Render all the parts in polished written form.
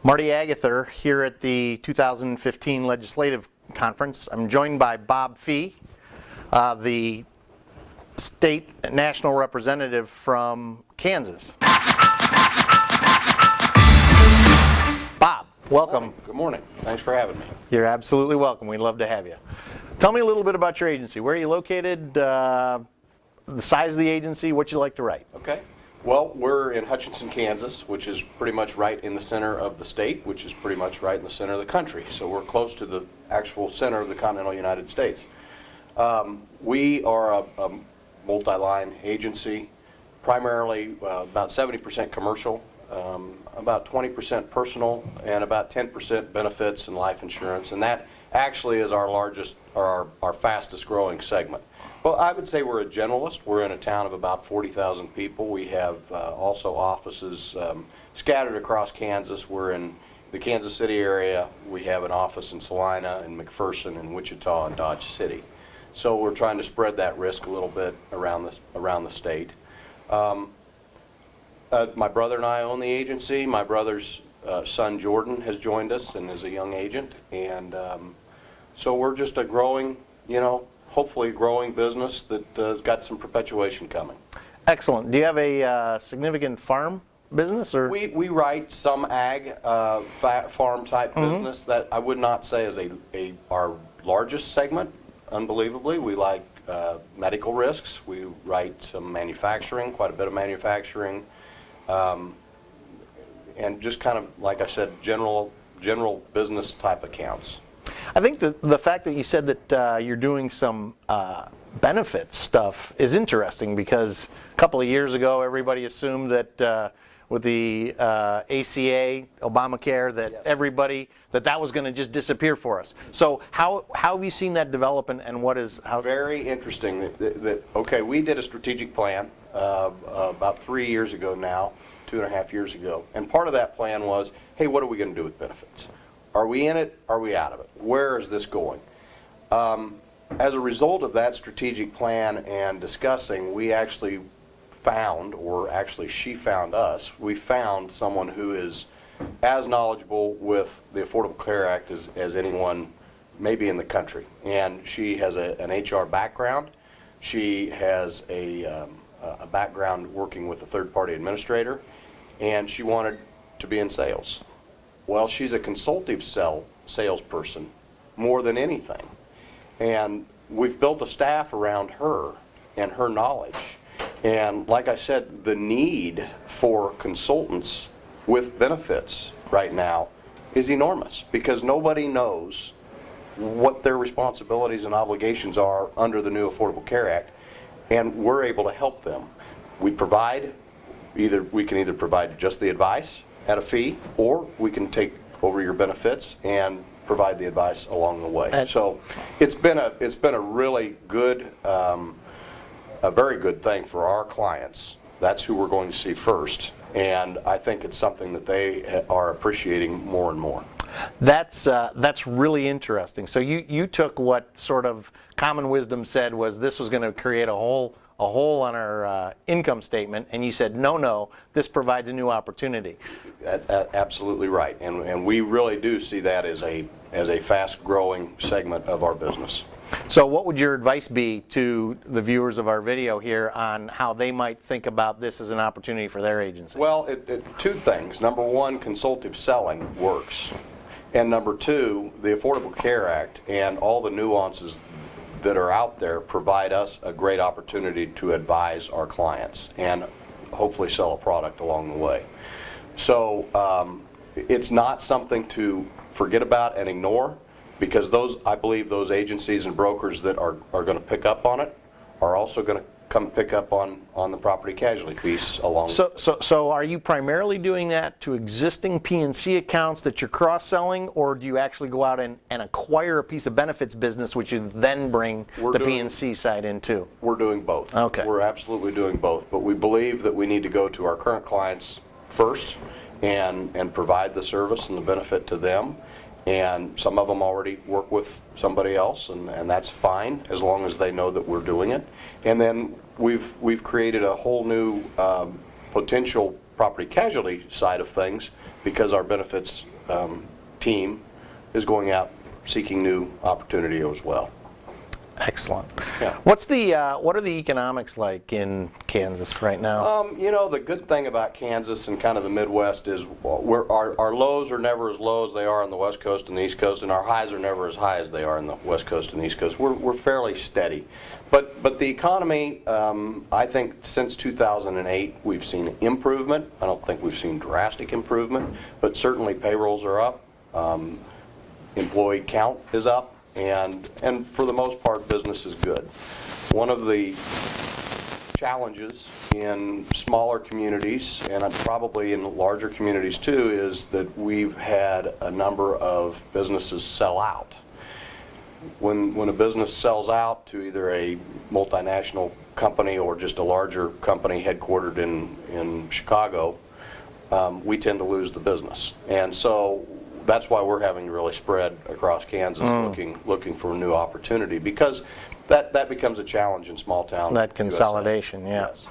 Marty Agather here at the 2015 Legislative Conference. I'm joined by Bob Fee, the state national representative from Kansas. Bob, welcome. Good morning. Thanks for having me. You're absolutely welcome. We'd love to have you. Tell me a little bit about your agency. Where are you located, the size of the agency, what you like to write? Okay. Well, we're in Hutchinson, Kansas, which is pretty much right in the center of the state, which is pretty much right in the center of the country. So we're close to the actual center of the continental United States. We are a multi-line agency, primarily about 70% commercial, about 20% personal, and about 10% benefits and life insurance. And that actually is our largest, or our fastest growing segment. Well, I would say we're a generalist. We're in a town of about 40,000 people. We have also offices scattered across Kansas. We're in the Kansas City area. We have an office in Salina and McPherson and Wichita and Dodge City. So we're trying to spread that risk a little bit around the state. My brother and I own the agency. My brother's son Jordan has joined us and is a young agent. And so we're just a growing, hopefully growing business that has got some perpetuation coming. Excellent. Do you have a significant farm business? Or? We write some ag farm type business that I would not say is our largest segment, unbelievably. We like medical risks. We write some manufacturing, quite a bit of manufacturing, and just kind of, like I said, general business type accounts. I think the fact that you said that you're doing some benefit stuff is interesting, because a couple of years ago everybody assumed that with the ACA, Obamacare, that everybody, that was going to just disappear for us. So how have you seen that develop, and what is how? Very interesting. Okay, we did a strategic plan about 3 years ago now, 2.5 years ago, and part of that plan was, hey, what are we going to do with benefits? Are we in it? Are we out of it? Where is this going? As a result of that strategic plan and discussing, we actually found, or actually she found us, we found someone who is as knowledgeable with the Affordable Care Act as anyone maybe in the country. And she has an HR background. She has a background working with a third-party administrator, and she wanted to be in sales. Well, she's a consultative salesperson more than anything. And we've built a staff around her and her knowledge. And like I said, the need for consultants with benefits right now is enormous, because nobody knows what their responsibilities and obligations are under the new Affordable Care Act, and we're able to help them. We can either provide just the advice at a fee, or we can take over your benefits and provide the advice along the way. So it's been a really good, a very good thing for our clients. That's who we're going to see first, and I think it's something that they are appreciating more and more. That's really interesting. So you took what sort of common wisdom said was this was going to create a hole on our income statement, and you said, no, this provides a new opportunity. That's absolutely right, and we really do see that as a fast-growing segment of our business. So what would your advice be to the viewers of our video here on how they might think about this as an opportunity for their agency? Well, two things. Number one, consultative selling works. And number two, the Affordable Care Act and all the nuances that are out there provide us a great opportunity to advise our clients and hopefully sell a product along the way. So it's not something to forget about and ignore, because I believe those agencies and brokers that are going to pick up on it are also going to come pick up on the property casualty piece along. So are you primarily doing that to existing P&C accounts that you're cross-selling, or do you actually go out and acquire a piece of benefits business which you then bring the P&C side into? We're doing both. Okay. We're absolutely doing both, but we believe that we need to go to our current clients first and provide the service and the benefit to them. And some of them already work with somebody else, and that's fine as long as they know that we're doing it. And then we've created a whole new potential property casualty side of things, because our benefits team is going out seeking new opportunity as well. Excellent. Yeah. What are the economics like in Kansas right now? You know, the good thing about Kansas and kind of the Midwest is our lows are never as low as they are on the West Coast and the East Coast, and our highs are never as high as they are on the West Coast and the East Coast. We're fairly steady. But the economy, I think since 2008, we've seen improvement. I don't think we've seen drastic improvement, but certainly payrolls are up, employee count is up, and for the most part, business is good. One of the challenges in smaller communities, and probably in larger communities too, is that we've had a number of businesses sell out. When a business sells out to either a multinational company or just a larger company headquartered in Chicago, we tend to lose the business. And so that's why we're having to really spread across Kansas looking for a new opportunity, because that becomes a challenge in small town That consolidation, USA. yes.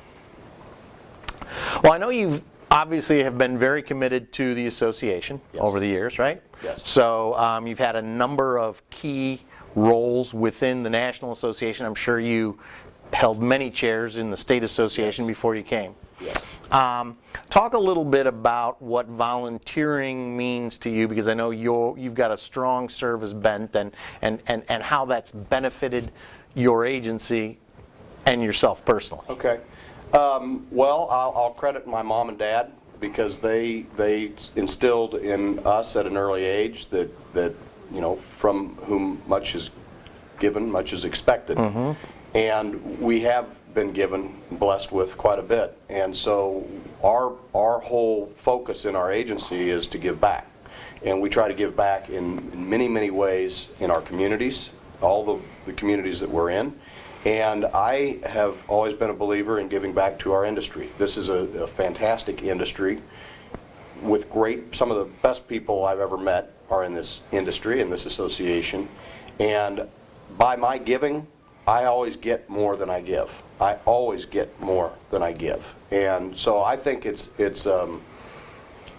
Well, I know you've obviously have been very committed to the association over the years, right? Yes. So you've had a number of key roles within the National Association. I'm sure you held many chairs in the State Association before you came. Yes. Talk a little bit about what volunteering means to you, because I know you've got a strong service bent, and how that's benefited your agency and yourself personally. Okay. Well, I'll credit my mom and dad, because they instilled in us at an early age that you know, from whom much is given, much is expected. And we have been given, blessed with quite a bit. And so our whole focus in our agency is to give back. And we try to give back in many, many ways in our communities, all the communities that we're in. And I have always been a believer in giving back to our industry. This is a fantastic industry with some of the best people I've ever met are in this industry, in this association. And by my giving, I always get more than I give. I always get more than I give. And so I think it's you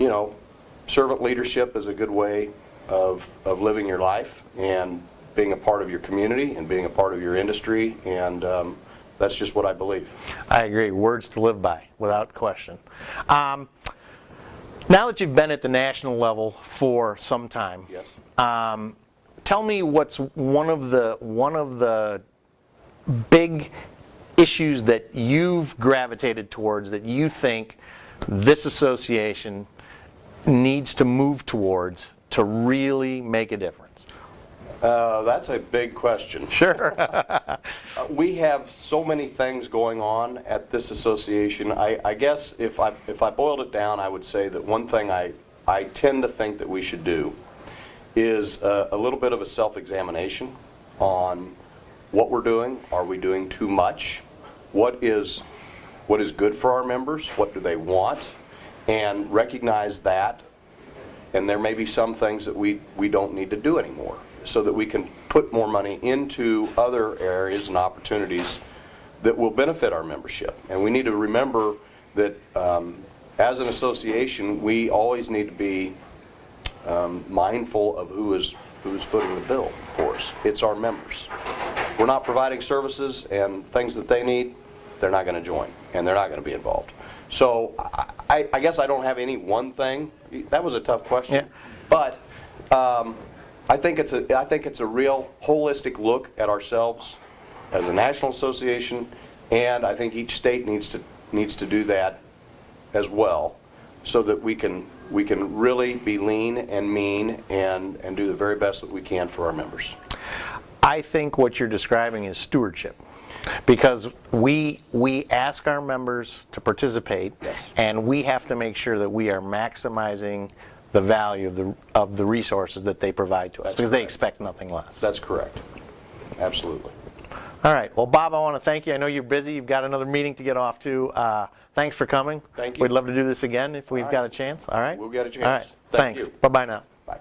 know, servant leadership is a good way of living your life and being a part of your community and being a part of your industry, and that's just what I believe. I agree. Words to live by, without question. Now that you've been at the national level for some time, Yes. Tell me what's one of the big issues that you've gravitated towards that you think this association needs to move towards to really make a difference. That's a big question. Sure. We have so many things going on at this association. I guess if I boiled it down, I would say that one thing I tend to think that we should do is a little bit of a self-examination on what we're doing. Are we doing too much? What is good for our members? What do they want? And recognize that, and there may be some things that we don't need to do anymore, so that we can put more money into other areas and opportunities that will benefit our membership. And we need to remember that as an association, we always need to be mindful of who's footing the bill for us. It's our members. If we're not providing services and things that they need, they're not going to join, and they're not going to be involved. So I guess I don't have any one thing. That was a tough question. Yeah. But I think it's a real holistic look at ourselves as a national association, and I think each state needs to do that as well, so that we can really be lean and mean and do the very best that we can for our members. I think what you're describing is stewardship, because we ask our members to participate, Yes. and we have to make sure that we are maximizing the value of the resources that they provide to us, That's because they correct. expect nothing less. That's correct. Absolutely. All right. Well, Bob, I want to thank you. I know you're busy. You've got another meeting to get off to. Thanks for coming. Thank you. We'd love to do this again if we've All got right. a chance. All right? We'll get a chance. All right. Thank Thanks. you. Bye-bye now. Bye.